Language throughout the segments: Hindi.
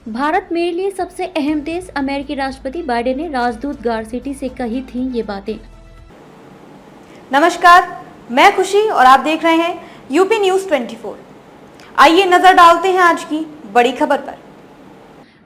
भारत मेरे लिए सबसे अहम देश। अमेरिकी राष्ट्रपति बाइडेन ने राजदूत गारसेटी से कही थी ये बातें। नमस्कार, मैं खुशी और आप देख रहे हैं यूपी न्यूज़ 24। आइए नजर डालते हैं आज की बड़ी खबर पर।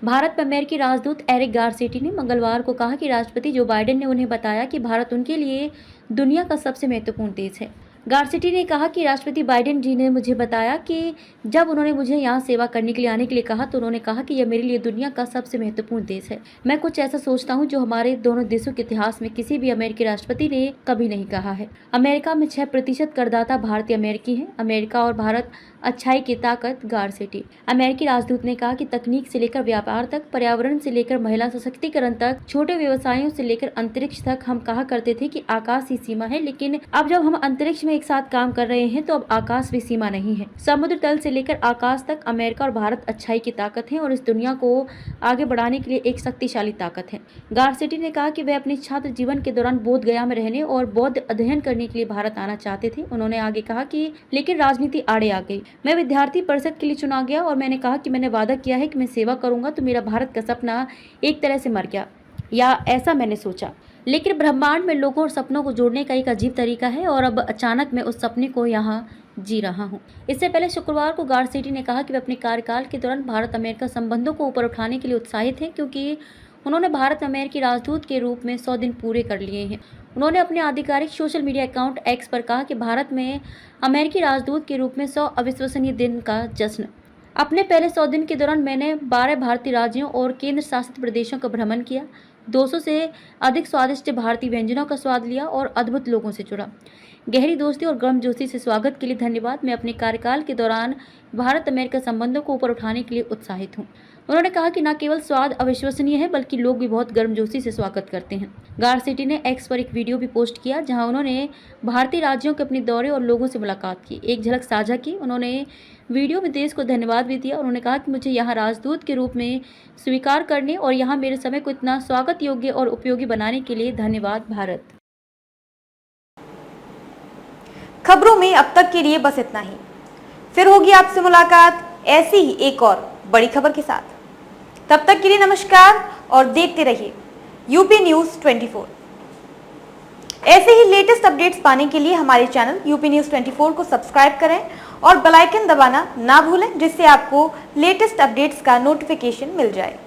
भारत में अमेरिकी राजदूत एरिक गारसेटी ने मंगलवार को कहा कि राष्ट्रपति जो बाइडेन ने उन्हें बताया कि भारत उनके लिए दुनिया का सबसे महत्वपूर्ण देश है। गारसेटी ने कहा कि राष्ट्रपति बाइडेन जी ने मुझे बताया कि जब उन्होंने मुझे यहाँ सेवा करने के लिए आने के लिए कहा तो उन्होंने कहा कि यह मेरे लिए दुनिया का सबसे महत्वपूर्ण देश है। मैं कुछ ऐसा सोचता हूँ जो हमारे दोनों देशों के इतिहास में किसी भी अमेरिकी राष्ट्रपति ने कभी नहीं कहा है। अमेरिका में 6% करदाता भारतीय अमेरिकी हैं। अमेरिका और भारत अच्छाई की ताकत। गारसेटी। अमेरिकी राजदूत ने कहा कि तकनीक से लेकर व्यापार तक, पर्यावरण से लेकर महिला सशक्तिकरण तक, छोटे व्यवसायों से लेकर अंतरिक्ष तक हम कहा करते थे कि आकाश ही सीमा है, लेकिन अब जब हम अंतरिक्ष में एक साथ काम कर रहे हैं तो अब आकाश भी सीमा नहीं है। समुद्र तल से लेकर आकाश तक अमेरिका और भारत अच्छाई की ताकत है और इस दुनिया को आगे बढ़ाने के लिए एक शक्तिशाली ताकत है। गारसेटी ने कहा कि वे अपने छात्र जीवन के दौरान बोध गया में रहने और बौद्ध अध्ययन करने के लिए भारत आना चाहते थे। उन्होंने आगे कहा कि लेकिन राजनीति आड़े आ गई। मैं विद्यार्थी परिषद के लिए चुना गया और मैंने कहा कि मैंने वादा किया है कि मैं सेवा करूंगा, तो मेरा भारत का सपना एक तरह से मर गया, या ऐसा मैंने सोचा। लेकिन ब्रह्मांड में लोगों और सपनों को जोड़ने का एक अजीब तरीका है और अब अचानक मैं उस सपने को यहाँ जी रहा हूँ। इससे पहले शुक्रवार को गारसेटी ने कहा कि वे अपने कार्यकाल के दौरान भारत अमेरिका संबंधों को ऊपर उठाने के लिए उत्साहित हैं, क्योंकि उन्होंने भारत में अमेरिकी राजदूत के रूप में 100 दिन पूरे कर लिए हैं। उन्होंने अपने आधिकारिक सोशल मीडिया अकाउंट एक्स पर कहा कि भारत में अमेरिकी राजदूत के रूप में 100 अविश्वसनीय दिन का जश्न। अपने पहले 100 दिन के दौरान मैंने 12 भारतीय राज्यों और केंद्र शासित प्रदेशों का भ्रमण किया, 200 से अधिक स्वादिष्ट भारतीय व्यंजनों का स्वाद लिया और अद्भुत लोगों से जुड़ा। गहरी दोस्ती और गर्मजोशी से स्वागत के लिए धन्यवाद। मैं अपने कार्यकाल के दौरान भारत अमेरिका संबंधों को ऊपर उठाने के लिए उत्साहित हूँ। उन्होंने कहा कि न केवल स्वाद अविश्वसनीय है बल्कि लोग भी बहुत गर्मजोशी से स्वागत करते हैं। गारसेटी ने एक्स पर एक वीडियो भी पोस्ट किया जहां उन्होंने भारतीय राज्यों के अपने दौरे और लोगों से मुलाकात की, एक झलक साझा की। उन्होंने वीडियो में देश को धन्यवाद भी दिया। उन्होंने कहा कि मुझे यहाँ राजदूत के रूप में स्वीकार करने और यहाँ मेरे समय को इतना स्वागत योग्य और उपयोगी बनाने के लिए धन्यवाद भारत। खबरों में अब तक के लिए बस इतना ही। फिर होगी आपसे मुलाकात ऐसी ही एक और बड़ी खबर के साथ। तब तक के लिए नमस्कार और देखते रहिए यूपी न्यूज़ 24। ऐसे ही लेटेस्ट अपडेट्स पाने के लिए हमारे चैनल यूपी न्यूज़ 24 को सब्सक्राइब करें और बेल आइकन दबाना ना भूलें, जिससे आपको लेटेस्ट अपडेट्स का नोटिफिकेशन मिल जाए।